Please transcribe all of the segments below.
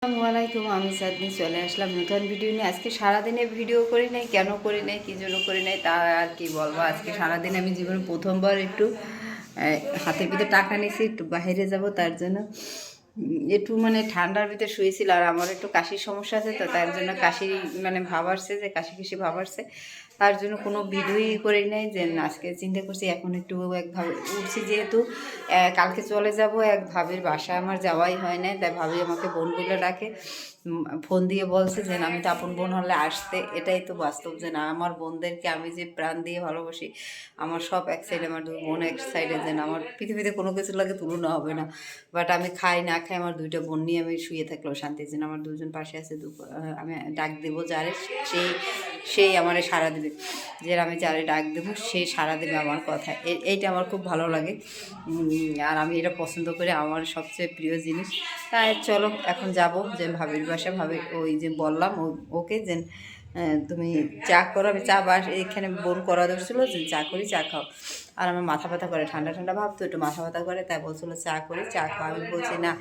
আসসালামাইকুম, আমি চাঁদনি চলে আসলাম নতুন ভিডিও নিয়ে। আজকে সারাদিনে ভিডিও করি নাই, কেন করি নাই, কী জন্য করি নাই তা আর কি বলবো। আজকে সারাদিন আমি জীবনে প্রথমবার একটু হাতের ভিতরে টাকা নিয়েছি, একটু বাইরে যাব তার জন্য। একটু মানে ঠান্ডার ভিতরে শুয়েছিল, আর আমার একটু কাশির সমস্যা আছে, তো তার জন্য কাশি মানে ভাব আসছে, যে কাশি কাশি ভাব আসছে, তার জন্য কোনো ভিডিওই করি নাই। যে আজকে চিন্তা করছি এখন একটু একভাবে উঠছি, যেহেতু কালকে চলে যাব এক ভাবির বাসায়, আমার যাওয়াই হয় না, তাই ভাবি আমাকে বোনগুলো ডাকে, ফোন দিয়ে বলছে যে আমি তো আপন বোন হলে আসতে। এটাই তো বাস্তব, যে না আমার বোনদেরকে আমি যে প্রাণ দিয়ে ভালোবাসি, আমার সব এক সাইডে, আমার দুই বোন এক সাইডে, যে আমার পৃথিবীতে কোনো কিছু লাগে তুলনা হবে না। বাট আমি খাই না খাই, আমার দুইটা বোন নিয়ে আমি শুয়ে থাকলেও শান্তি, যেন আমার দুজন পাশে আছে। আমি ডাক দেবো যারে, সেই সেই আমারে সাড়া দেবে, যে আমি যারে ডাক দেবো সেই সাড়া দেবে আমার কথা। এইটা আমার খুব ভালো লাগে, আর আমি এটা পছন্দ করি, আমার সবচেয়ে প্রিয় জিনিস। তাই চলো এখন যাব যে ভাবির বাসা। ভাবি ওই যে বললাম ওকে যে তুমি চা করো, আমি চা বাস এখানে বোন করা ধরছিল যে চা করি, চা খাও। আর আমার মাথা ব্যথা করে, ঠান্ডা ঠান্ডা ভাব তো, একটু মাথা ব্যথা করে, তাই বলছিলো চা করি, চা খাও। আমি বলছি না,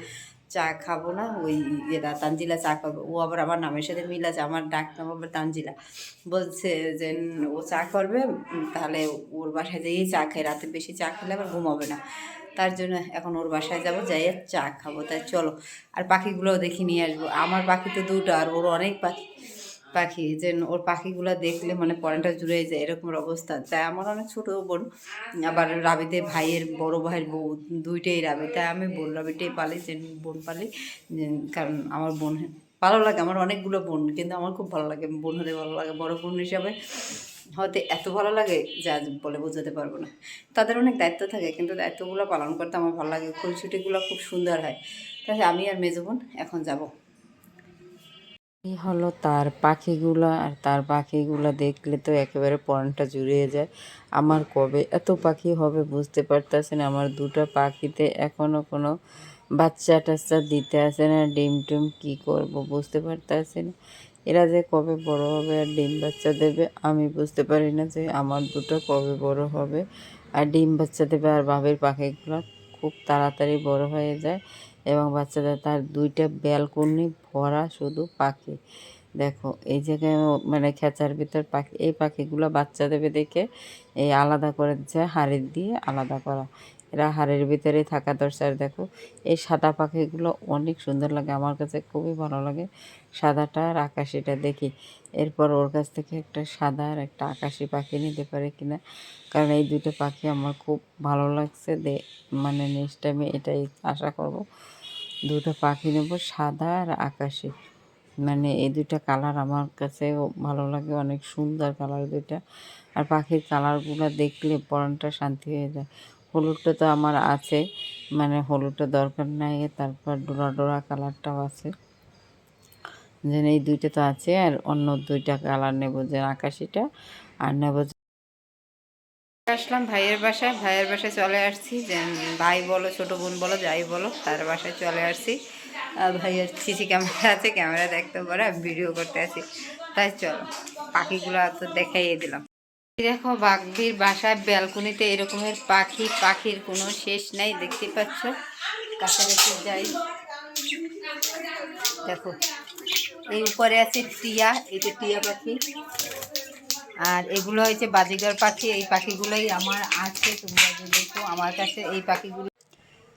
চা খাবো না, ওই ইয়েটা তানজিলা চা খাবো। ও আবার আমার নামের সাথে মিল আছে, আমার ডাক নাম আবার তানজিলা। বলছে যে ও চা করবে, তাহলে ওর বাসায় যেয়েই চা খাই, রাতে বেশি চা খেলে আবার ঘুমাবে না, তার জন্য এখন ওর বাসায় যাবো, যাই চা খাবো। তাই চলো, আর পাখিগুলোও দেখে নিয়ে আসবো। আমার পাখি তো দুটো, আর ওর অনেক পাখি পাখি যে ওর পাখিগুলো দেখলে মানে পরানটা জুড়ে যায়, এরকম অবস্থা। তাই আমার অনেক ছোটো বোন, আবার রাবিতে ভাইয়ের বড় ভাইয়ের বউ, দুইটাই রাবি, তাই আমি বোন রাবিটাই পালি, যে বোন পালি। কারণ আমার বোন ভালো লাগে, আমার অনেকগুলো বোন, কিন্তু আমার খুব ভালো লাগে বোন হতে, ভালো লাগে বড় বোন হিসাবে হতে, এত ভালো লাগে যা বলে বোঝাতে পারবো না। তাদের অনেক দায়িত্ব থাকে, কিন্তু দায়িত্বগুলো পালন করতে আমার ভালো লাগে, খুনসুটিগুলো খুব সুন্দর হয়। তাই আমি আর মেজো বোন এখন যাব। এই হলো তার পাখিগুলা, আর তার পাখিগুলা দেখলে তো একেবারে পরানটা জুড়িয়ে যায়। আমার কবে এত পাখি হবে বুঝতে পারতেছি না। আমার দুটো পাখিতে এখনো কোনো বাচ্চা টাচ্চা দিতে আসে না, ডিম টিম কী করবো বুঝতে পারতেছি না। এরা যে কবে বড় হবে আর ডিম বাচ্চা দেবে আমি বুঝতে পারি না, যে আমার দুটো কবে বড় হবে আর ডিম বাচ্চা দেবে। আর বাবের পাখিগুলো খুব তাড়াতাড়ি বড় হয়ে যায় এবং বাচ্চাদের, তার দুইটা ব্যালকনি ভরা শুধু পাখি। দেখো এই জায়গায় মানে খেঁচার ভিতর পাখি, এই পাখিগুলো বাচ্চা দেবে দেখে এই আলাদা করে দিচ্ছে, হাড়ির দিয়ে আলাদা করা, এরা হাড়ির ভিতরে থাকা দরকার। দেখো এই সাদা পাখিগুলো অনেক সুন্দর লাগে, আমার কাছে খুবই ভালো লাগে সাদাটা আর আকাশিটা দেখি। এরপর ওর কাছ থেকে একটা সাদা আর একটা আকাশি পাখি নিতে পারে কিনা, কারণ এই দুটো পাখি আমার খুব ভালো লাগছে। মানে নেক্সট টাইমে এটাই আশা করব, দুটো পাখি নেব, সাদা আর আকাশি। মানে এই দুইটা কালার আমার কাছে ভালো লাগে, অনেক সুন্দর কালার দুইটা। আর পাখির কালারগুলো দেখলে পরানটা শান্তি হয়ে যায়। হলুদটা তো আমার আছে, মানে হলুদটা দরকার নাই, তারপর ডোরা ডোরা কালারটাও আছে, যেন এই দুইটা তো আছে। আর অন্য দুইটা কালার নেব, যে আকাশিটা আর নেব। আসলাম ভাইয়ের বাসায়, ভাইয়ের বাসায় চলে আসছি, যে ভাই বলো ছোটো বোন বলো যাই বলো, তার বাসায় চলে আসছি। ভাইয়ের সিসি ক্যামেরা আছে, ক্যামেরা দেখতে পারে, আমি ভিডিও করতে আছি। তাই চলো পাখিগুলো তো দেখাইয়ে দিলাম। দেখো বাগদির বাসায় ব্যালকনিতে এরকমের পাখি, পাখির কোনো শেষ নাই, দেখতে পাচ্ছ। কাছাকাছি যাই, দেখো এই উপরে আছে টিয়া, এই যে টিয়া পাখি, আর এগুলো হয়েছে বাজিগার পাখি। এই পাখিগুলোই আমার আছে, তোমরা যে দেখো আমার কাছে এই পাখিগুলো।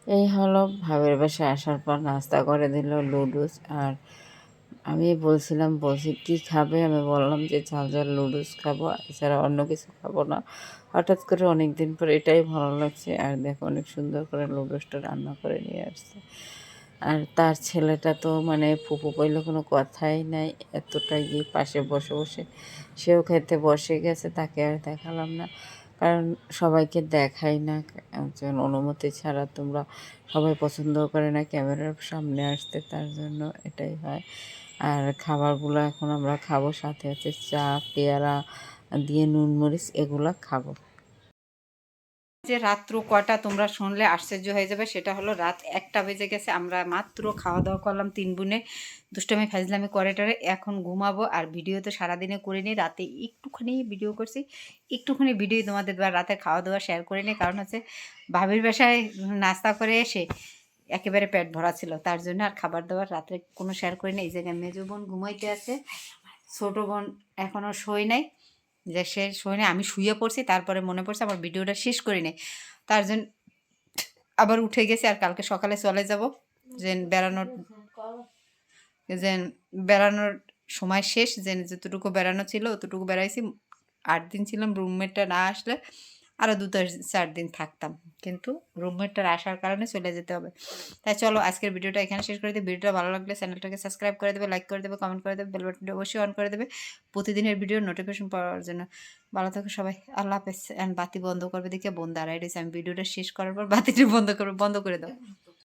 এই হলো ভাবের বাসায় আসার পর নাস্তা করে দিল লুডুস। আর আমি বলছি কী খাবে, আমি বললাম যে ঝাল ঝাল লুডুস খাবো, এছাড়া অন্য কিছু খাবো না। হঠাৎ করে অনেক দিন পর এটাই ভালো লাগছে। আর দেখো অনেক সুন্দর করে লুডুসটা রান্না করে নিয়ে আসছে। আর তার ছেলেটা তো মানে ফুপু কইলে কোনো কথাই নাই, এতটাই পাশে বসে বসে সেও খেতে বসে গেছে, তাকে আর দেখালাম না, কারণ সবাইকে দেখাই না, একজন অনুমতি ছাড়া তোমরা সবাই পছন্দ করে না ক্যামেরার সামনে আসতে, তার জন্য এটাই হয়। আর খাবারগুলো এখন আমরা খাবো, সাথে আছে চা, পেয়ারা দিয়ে নুন মরিচ, এগুলা খাবো। যে রাত্র কটা তোমরা শুনলে আশ্চর্য হয়ে যাবে, সেটা হলো রাত 1টা বেজে গেছে। আমরা মাত্র খাওয়া দাওয়া করলাম, 3 বোনে দুষ্টামি ফাজলামি করে টরে এখন ঘুমাবো। আর ভিডিও তো সারাদিনে করিনি, রাতে একটুখানি ভিডিও করছি, একটুখানি ভিডিও তোমাদের রাতে খাওয়া দাওয়া শেয়ার করে নিই। কারণ হচ্ছে ভাবির বাসায় নাস্তা করে এসে একেবারে পেট ভরা ছিল, তার জন্য আর খাবার দাবার রাত্রে কোনো শেয়ার করি না। এই জায়গায় মেজো বোন ঘুমাইতে আছে, ছোটো বোন এখনও শোয় নাই, যে সে শোয় নাই, আমি শুয়ে পড়ছি, তারপরে মনে পড়ছে আমার ভিডিওটা শেষ করি নাই, তার জন্য আবার উঠে গেছি। আর কালকে সকালে চলে যাব, যে বেড়ানোর সময় শেষ, যে যতটুকু বেড়ানো ছিল অতটুকু বেড়াইছি। 8 দিন ছিলাম, রুমমেটটা না আসলে আরও 2-4 দিন থাকতাম, কিন্তু রুমমেটটার আসার কারণে চলে যেতে হবে। তাই চলো আজকের ভিডিওটা এখানে শেষ করে দিই। ভিডিওটা ভালো লাগলে চ্যানেলটাকে সাবস্ক্রাইব করে দেবে, লাইক করে দেবে, কমেন্ট করে দেবে, বেল বাটনটা অবশ্যই অন করে দেবে প্রতিদিনের ভিডিওর নোটিফিকেশন পাওয়ার জন্য। ভালো থাকো সবাই, আল্লাহ হাফেজ। বাতি বন্ধ করবে, দেখে বোন দাঁড়াই রয়েছে, আমি ভিডিওটা শেষ করার পর বাতিটা বন্ধ করে দাও।